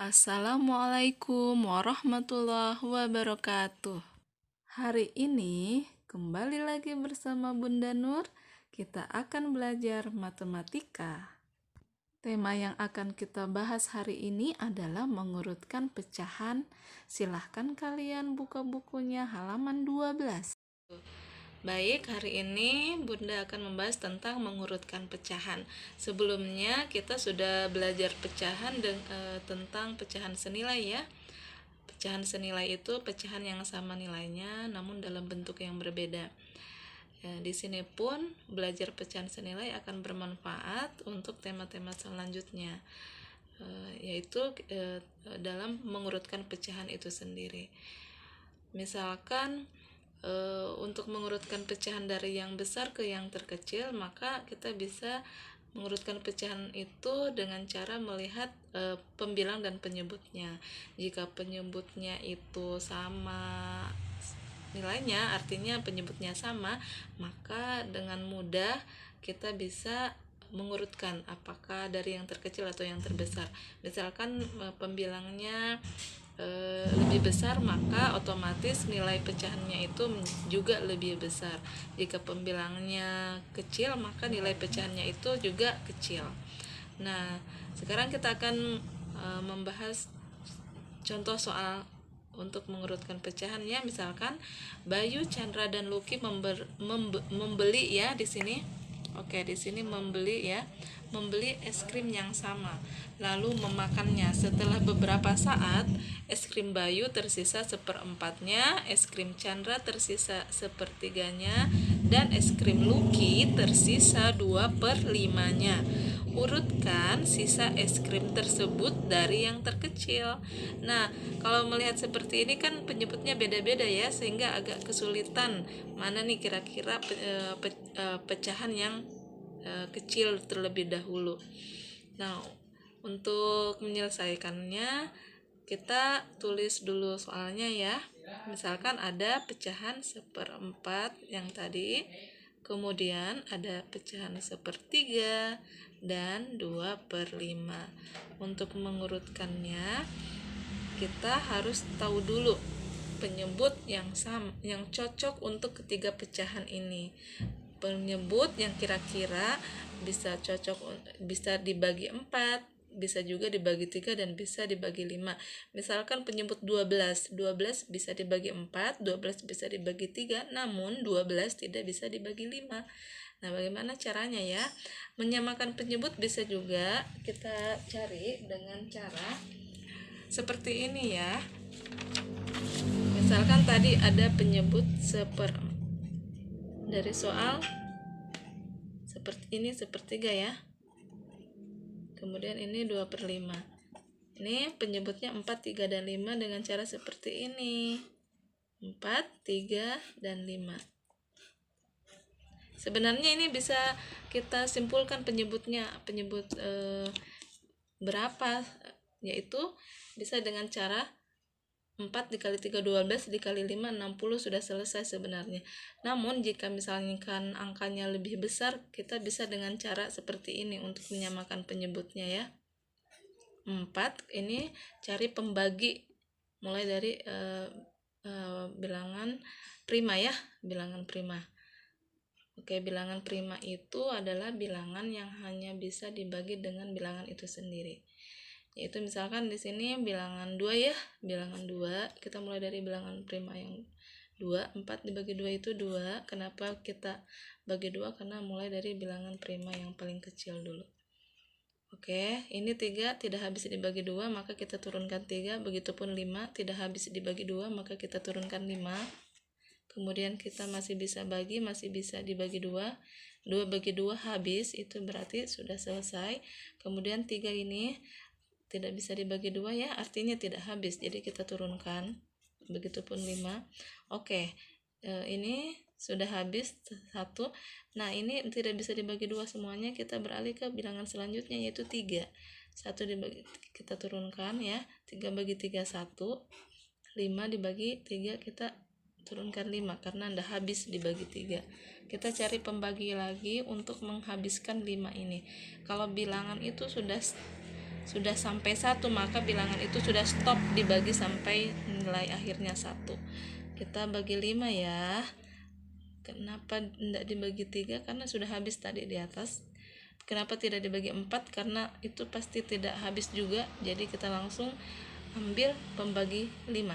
Assalamualaikum warahmatullahi wabarakatuh. Hari ini kembali lagi bersama Bunda Nur. Kita akan belajar matematika. Tema yang akan kita bahas hari ini adalah mengurutkan pecahan. Silahkan kalian buka bukunya halaman 12. Baik, hari ini Bunda akan membahas tentang mengurutkan pecahan. Sebelumnya kita sudah belajar pecahan tentang pecahan senilai ya. Pecahan senilai itu pecahan yang sama nilainya namun dalam bentuk yang berbeda. Di sini pun belajar pecahan senilai akan bermanfaat untuk tema-tema selanjutnya, yaitu dalam mengurutkan pecahan itu sendiri. Misalkan untuk mengurutkan pecahan dari yang besar ke yang terkecil, maka kita bisa mengurutkan pecahan itu dengan cara melihat pembilang dan penyebutnya. Jika penyebutnya itu sama nilainya, artinya penyebutnya sama, maka dengan mudah kita bisa mengurutkan apakah dari yang terkecil atau yang terbesar. Misalkan pembilangnya lebih besar, maka otomatis nilai pecahannya itu juga lebih besar. Jika pembilangnya kecil, maka nilai pecahannya itu juga kecil. Nah, sekarang kita akan membahas contoh soal untuk mengurutkan pecahannya. Misalkan Bayu, Chandra, dan Lucky membeli ya di sini. Oke, di sini membeli ya. Membeli es krim yang sama, lalu memakannya. Setelah beberapa saat, es krim Bayu tersisa seperempatnya, es krim Chandra tersisa sepertiganya, dan es krim Lucky tersisa 2/5-nya. Urutkan sisa es krim tersebut dari yang terkecil. Nah, kalau melihat seperti ini kan penyebutnya beda-beda ya, sehingga agak kesulitan mana nih kira-kira pecahan yang kecil terlebih dahulu. Nah, untuk menyelesaikannya kita tulis dulu soalnya ya. Misalkan ada pecahan 1/4 yang tadi, kemudian ada pecahan 1/3 dan 2/5. Untuk mengurutkannya kita harus tahu dulu penyebut yang cocok untuk ketiga pecahan ini. Penyebut yang kira-kira bisa cocok, bisa dibagi 4, bisa juga dibagi 3, dan bisa dibagi 5. Misalkan penyebut 12 bisa dibagi 4, 12 bisa dibagi 3, namun 12 tidak bisa dibagi 5. Nah, bagaimana caranya ya? Menyamakan penyebut bisa juga kita cari dengan cara seperti ini ya. Misalkan tadi ada penyebut dari soal seperti ini 1/3 ya. Kemudian ini 2/5. Ini penyebutnya 4, 3, dan 5 dengan cara seperti ini. 4, 3, dan 5. Sebenarnya ini bisa kita simpulkan penyebutnya, penyebut berapa, yaitu bisa dengan cara 4 dikali 3 12, dikali 5 60, sudah selesai sebenarnya. Namun jika misalnya kan angkanya lebih besar, kita bisa dengan cara seperti ini untuk menyamakan penyebutnya ya. 4 ini cari pembagi mulai dari bilangan prima ya, bilangan prima. Oke, bilangan prima itu adalah bilangan yang hanya bisa dibagi dengan bilangan itu sendiri. Yaitu misalkan di sini bilangan 2 ya, bilangan 2, kita mulai dari bilangan prima yang 2, 4 dibagi 2 itu 2. Kenapa kita bagi 2? Karena mulai dari bilangan prima yang paling kecil dulu. Oke, ini 3 tidak habis dibagi 2, maka kita turunkan 3. Begitupun 5 tidak habis dibagi 2, maka kita turunkan 5. Kemudian kita masih bisa bagi, masih bisa dibagi 2. 2 bagi 2 habis, itu berarti sudah selesai. Kemudian 3 ini tidak bisa dibagi 2 ya, artinya tidak habis, jadi kita turunkan. Begitupun 5. Oke, ini sudah habis 1. Nah, ini tidak bisa dibagi 2 semuanya, kita beralih ke bilangan selanjutnya yaitu 3. 1 dibagi, kita turunkan ya. 3 bagi 3 1. 5 dibagi 3 kita turunkan 5 karena tidak habis dibagi 3. Kita cari pembagi lagi untuk menghabiskan 5 ini. Kalau bilangan itu sudah sudah sampai 1, maka bilangan itu sudah stop dibagi sampai nilai akhirnya 1. Kita bagi 5 ya. Kenapa tidak dibagi 3? Karena sudah habis tadi di atas. Kenapa tidak dibagi 4? Karena itu pasti tidak habis juga. Jadi kita langsung ambil pembagi 5.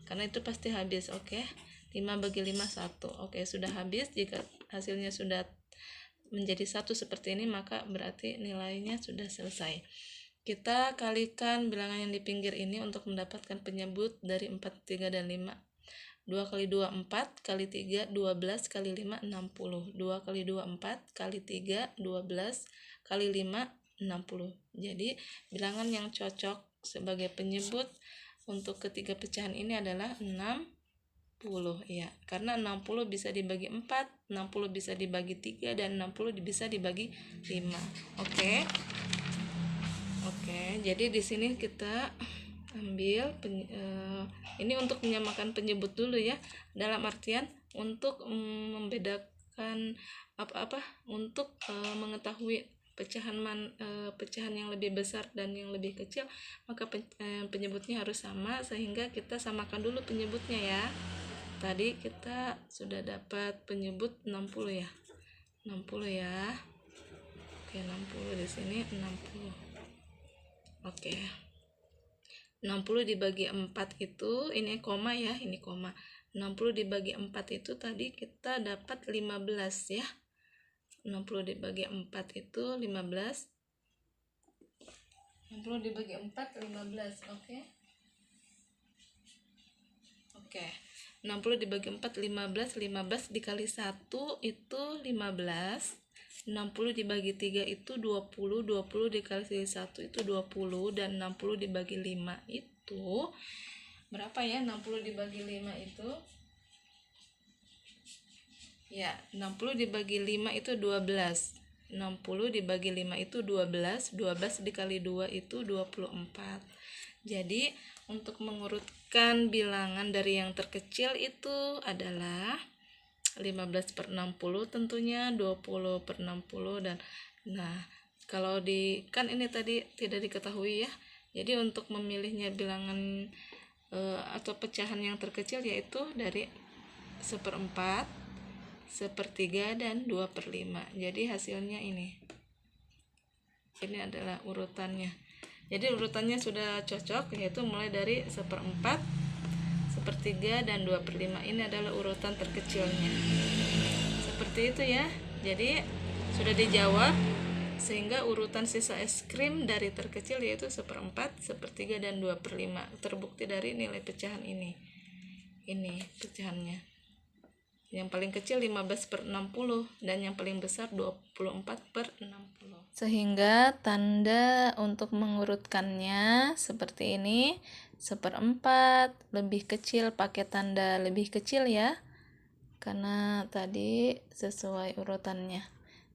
Karena itu pasti habis, oke. 5 bagi 5 1. Oke, sudah habis. Jika hasilnya sudah menjadi 1 seperti ini, maka berarti nilainya sudah selesai. Kita kalikan bilangan yang di pinggir ini untuk mendapatkan penyebut dari 4, 3, dan 5. 2 kali 2 4, kali 3 12, kali 5 60. 2 kali 2 4, kali 3 12, kali 5 60. Jadi bilangan yang cocok sebagai penyebut untuk ketiga pecahan ini adalah 60 ya. Karena 60 bisa dibagi 4, 60 bisa dibagi 3, dan 60 bisa dibagi 5. Oke. Oke, jadi di sini kita ambil ini untuk menyamakan penyebut dulu ya, dalam artian untuk membedakan untuk mengetahui pecahan yang lebih besar dan yang lebih kecil, maka penyebutnya harus sama, sehingga kita samakan dulu penyebutnya ya. Tadi kita sudah dapat penyebut 60 ya. 60 ya. Oke, 60 di sini 60. Oke. 60 dibagi 4 itu, ini koma ya, ini koma. 60 dibagi 4 itu tadi kita dapat 15 ya. 60 dibagi 4 itu 15. 60 dibagi 4 15, oke. Oke. 60 dibagi 4 15, 15 dikali 1 itu 15. 60 dibagi 3 itu 20, 20 dikali 1 itu 20, dan 60 dibagi 5 itu berapa ya? 60 dibagi 5 itu ya, 60 dibagi 5 itu 12. 60 dibagi 5 itu 12, 12 dikali 2 itu 24. Jadi untuk mengurutkan bilangan dari yang terkecil itu adalah 15 per 60 tentunya, 20 per 60, dan nah kalau kan ini tadi tidak diketahui ya. Jadi untuk memilihnya bilangan atau pecahan yang terkecil yaitu dari 1/4, 1/3, dan 2/5. Jadi hasilnya ini adalah urutannya. Jadi urutannya sudah cocok, yaitu mulai dari 1/4, 1/3, dan 2/5. Ini adalah urutan terkecilnya. Seperti itu ya. Jadi sudah dijawab, sehingga urutan sisa es krim dari terkecil yaitu 1/4, 1/3, dan 2/5. Terbukti dari nilai pecahan ini. Ini pecahannya. Yang paling kecil 15 per 60, dan yang paling besar 24 per 60. Sehingga tanda untuk mengurutkannya seperti ini. 1/4 lebih kecil pakai tanda lebih kecil ya, karena tadi sesuai urutannya.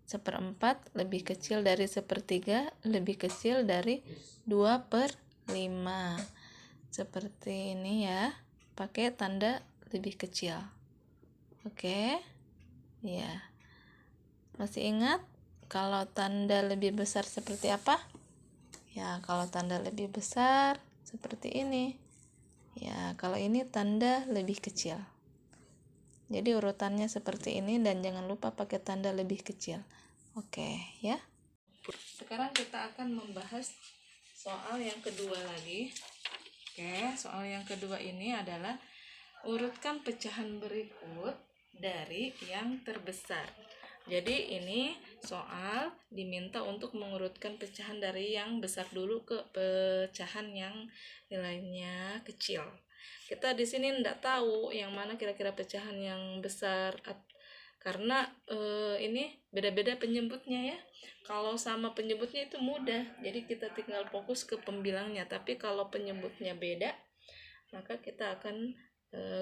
1/4 lebih kecil dari 1/3, lebih kecil dari 2/5. Seperti ini ya, pakai tanda lebih kecil. Oke ya, masih ingat kalau tanda lebih besar seperti apa ya? Kalau tanda lebih besar seperti ini ya, kalau ini tanda lebih kecil. Jadi urutannya seperti ini, dan jangan lupa pakai tanda lebih kecil. Oke ya. Sekarang kita akan membahas soal yang kedua lagi. Oke, soal yang kedua ini adalah urutkan pecahan berikut dari yang terbesar. Jadi ini soal diminta untuk mengurutkan pecahan dari yang besar dulu ke pecahan yang nilainya kecil. Kita di sini tidak tahu yang mana kira-kira pecahan yang besar, karena ini beda-beda penyebutnya ya. Kalau sama penyebutnya itu mudah, jadi kita tinggal fokus ke pembilangnya. Tapi kalau penyebutnya beda, maka kita akan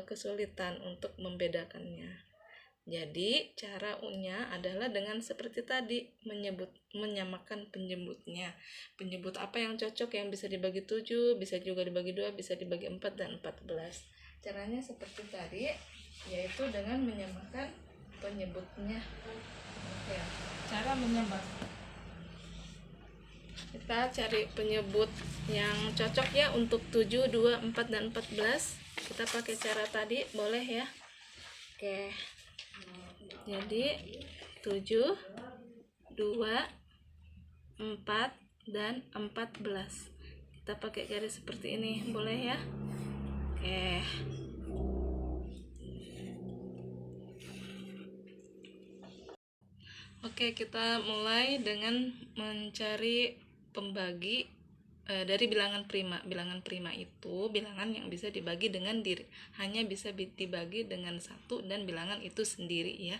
kesulitan untuk membedakannya. Jadi cara-nya adalah dengan seperti tadi, menyamakan penyebutnya. Penyebut apa yang cocok, yang bisa dibagi 7, bisa juga dibagi 2, bisa dibagi 4 dan 14. Caranya seperti tadi, yaitu dengan menyamakan penyebutnya. Oke, cara menyamakan Kita cari penyebut yang cocok ya untuk 7, 2, 4, dan 14. Kita pakai cara tadi, boleh ya. Oke. Jadi 7, 2, 4, dan 14. Kita pakai garis seperti ini, boleh ya. Oke. Oke, kita mulai dengan mencari pembagi dari bilangan prima. Bilangan prima itu bilangan yang bisa dibagi dengan diri, hanya bisa dibagi dengan satu dan bilangan itu sendiri ya.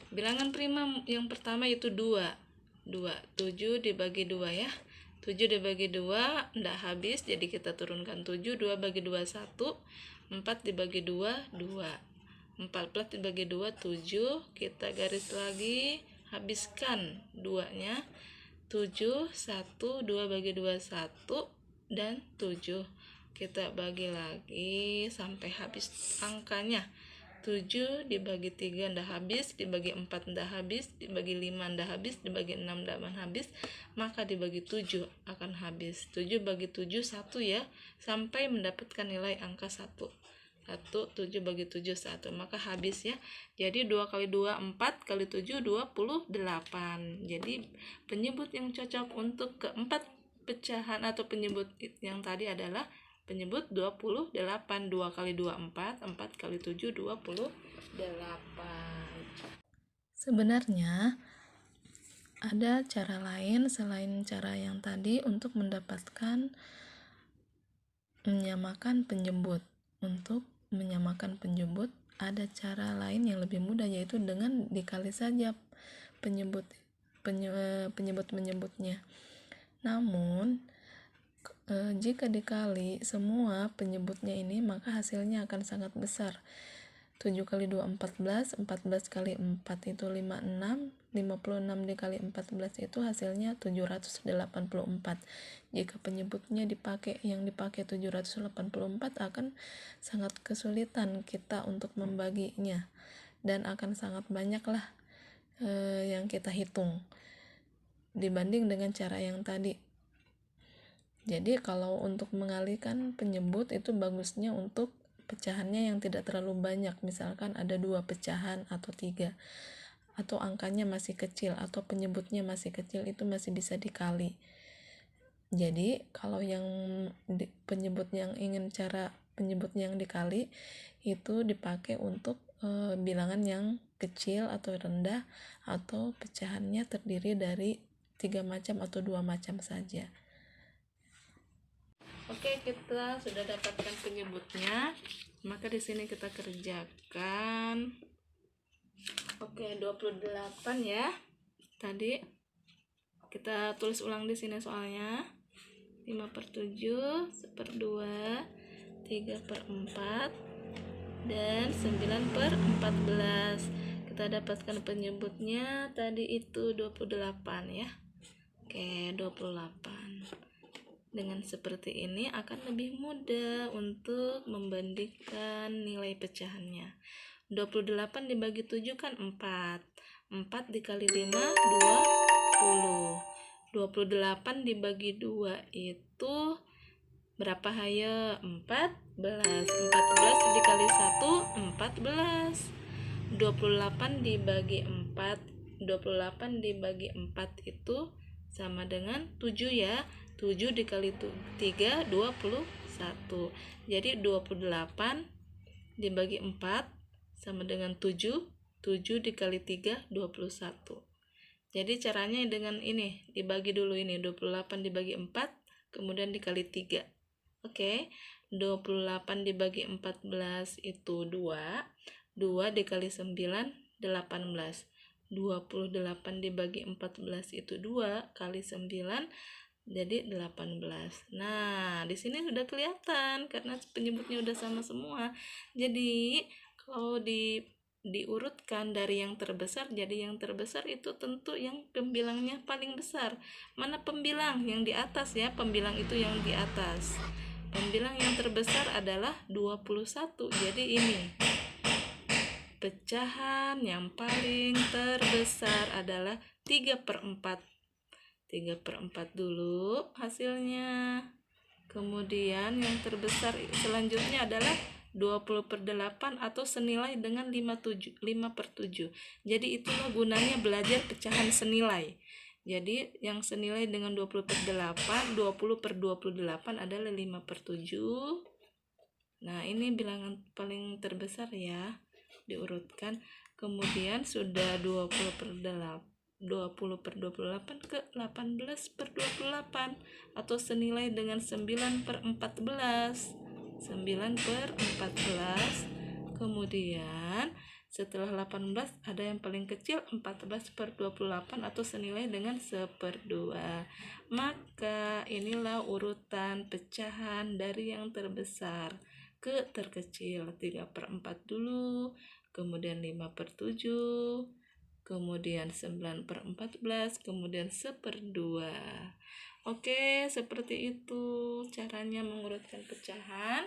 Bilangan prima yang pertama itu 2. 7 dibagi 2 ya. 7 dibagi 2 enggak habis, jadi kita turunkan 7. 2 bagi 2 1. 4 dibagi 2 2. 14 dibagi 2 7. Kita garis lagi, habiskan 2-nya. 7 1. 2 bagi 2 1 dan 7. Kita bagi lagi sampai habis angkanya. 7 dibagi 3 ndak habis, dibagi 4 ndak habis, dibagi 5 ndak habis, dibagi 6 ndak habis, maka dibagi 7 akan habis. 7 bagi 7 1 ya, sampai mendapatkan nilai angka 1. 7 bagi 7 1, maka habis ya. Jadi 2 kali 2 4 kali 7 28. Jadi penyebut yang cocok untuk keempat pecahan atau penyebut yang tadi adalah penyebut 28. 2 kali 2 4, 4 kali 7 28. Sebenarnya ada cara lain selain cara yang tadi untuk mendapatkan menyamakan penyebut. Untuk menyamakan penyebut ada cara lain yang lebih mudah, yaitu dengan dikali saja penyebut-penyebutnya. Namun jika dikali semua penyebutnya ini, maka hasilnya akan sangat besar. 7 kali 2 14, 14 kali 4 itu 56, 56 dikali 14 itu hasilnya 784. Jika penyebutnya yang dipakai 784, akan sangat kesulitan kita untuk membaginya, dan akan sangat banyaklah yang kita hitung dibanding dengan cara yang tadi. Jadi kalau untuk mengalihkan penyebut itu bagusnya untuk pecahannya yang tidak terlalu banyak, misalkan ada 2 pecahan atau 3, atau angkanya masih kecil atau penyebutnya masih kecil, itu masih bisa dikali. Jadi kalau yang penyebut yang dikali itu dipakai untuk bilangan yang kecil atau rendah, atau pecahannya terdiri dari 3 macam atau 2 macam saja. Oke, kita sudah dapatkan penyebutnya, maka di sini kita kerjakan. Oke, 28 ya. Tadi kita tulis ulang di sini soalnya. 5/7, 1/2, 3/4, dan 9/14. Kita dapatkan penyebutnya tadi itu 28 ya. Oke, 28. Dengan seperti ini akan lebih mudah untuk membandingkan nilai pecahannya. 28 dibagi 7 kan 4. 4 dikali 5 20. 28 dibagi 2 itu berapa hayo? 14. 14 dikali 1 14. 28 dibagi 4. 28 dibagi 4 itu sama dengan 7 ya. 7 dikali 3 21. Jadi 28 dibagi 4 sama dengan 7. 7 dikali 3 21. Jadi caranya dengan ini, dibagi dulu ini, 28 dibagi 4 kemudian dikali 3. Oke. 28 dibagi 14 itu 2. 2 dikali 9 18. 28 dibagi 14 itu 2 kali 9 jadi 18. Nah, di sini sudah kelihatan karena penyebutnya udah sama semua. Jadi, kalau diurutkan dari yang terbesar, jadi yang terbesar itu tentu yang pembilangnya paling besar. Mana pembilang? Yang di atas ya, pembilang itu yang di atas. Pembilang yang terbesar adalah 21. Jadi ini pecahan yang paling terbesar adalah 3/4. 3/4 dulu hasilnya. Kemudian yang terbesar selanjutnya adalah 20/8 atau senilai dengan 5/7. Jadi itulah gunanya belajar pecahan senilai. Jadi yang senilai dengan 20/8, 20/28 adalah 5/7. Nah, ini bilangan paling terbesar ya, diurutkan. Kemudian sudah 20/28 ke 18/28 atau senilai dengan 9/14. 9/14. Kemudian setelah 18 ada yang paling kecil 14/28 atau senilai dengan 1/2. Maka inilah urutan pecahan dari yang terbesar ke terkecil. 3/4 dulu, kemudian 5/7, kemudian 9/14, kemudian 1/2. Oke, seperti itu caranya mengurutkan pecahan.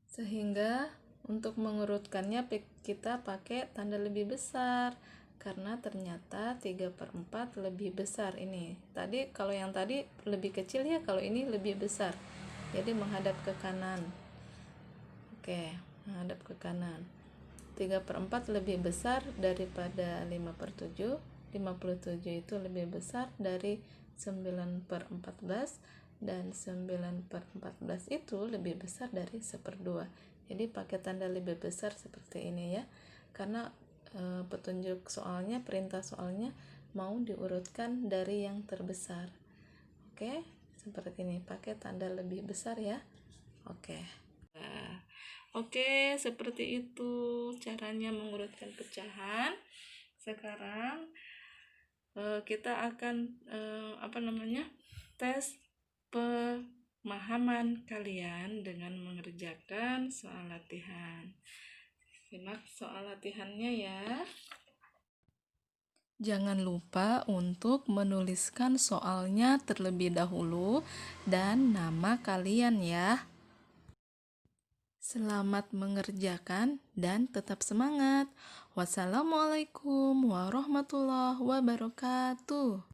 Sehingga untuk mengurutkannya kita pakai tanda lebih besar karena ternyata 3/4 lebih besar ini. Tadi kalau yang tadi lebih kecil ya, kalau ini lebih besar. Jadi menghadap ke kanan. Oke, menghadap ke kanan. 3/4 lebih besar daripada 5/7. 57 itu lebih besar dari 9/14 dan 9/14 itu lebih besar dari 1/2. Jadi pakai tanda lebih besar seperti ini ya. Karena petunjuk soalnya, perintah soalnya mau diurutkan dari yang terbesar. Oke, seperti ini pakai tanda lebih besar ya. Oke. Oke, seperti itu caranya mengurutkan pecahan. Sekarang kita akan tes pemahaman kalian dengan mengerjakan soal latihan. Simak soal latihannya ya. Jangan lupa untuk menuliskan soalnya terlebih dahulu dan nama kalian ya. Selamat mengerjakan dan tetap semangat. Wassalamualaikum warahmatullahi wabarakatuh.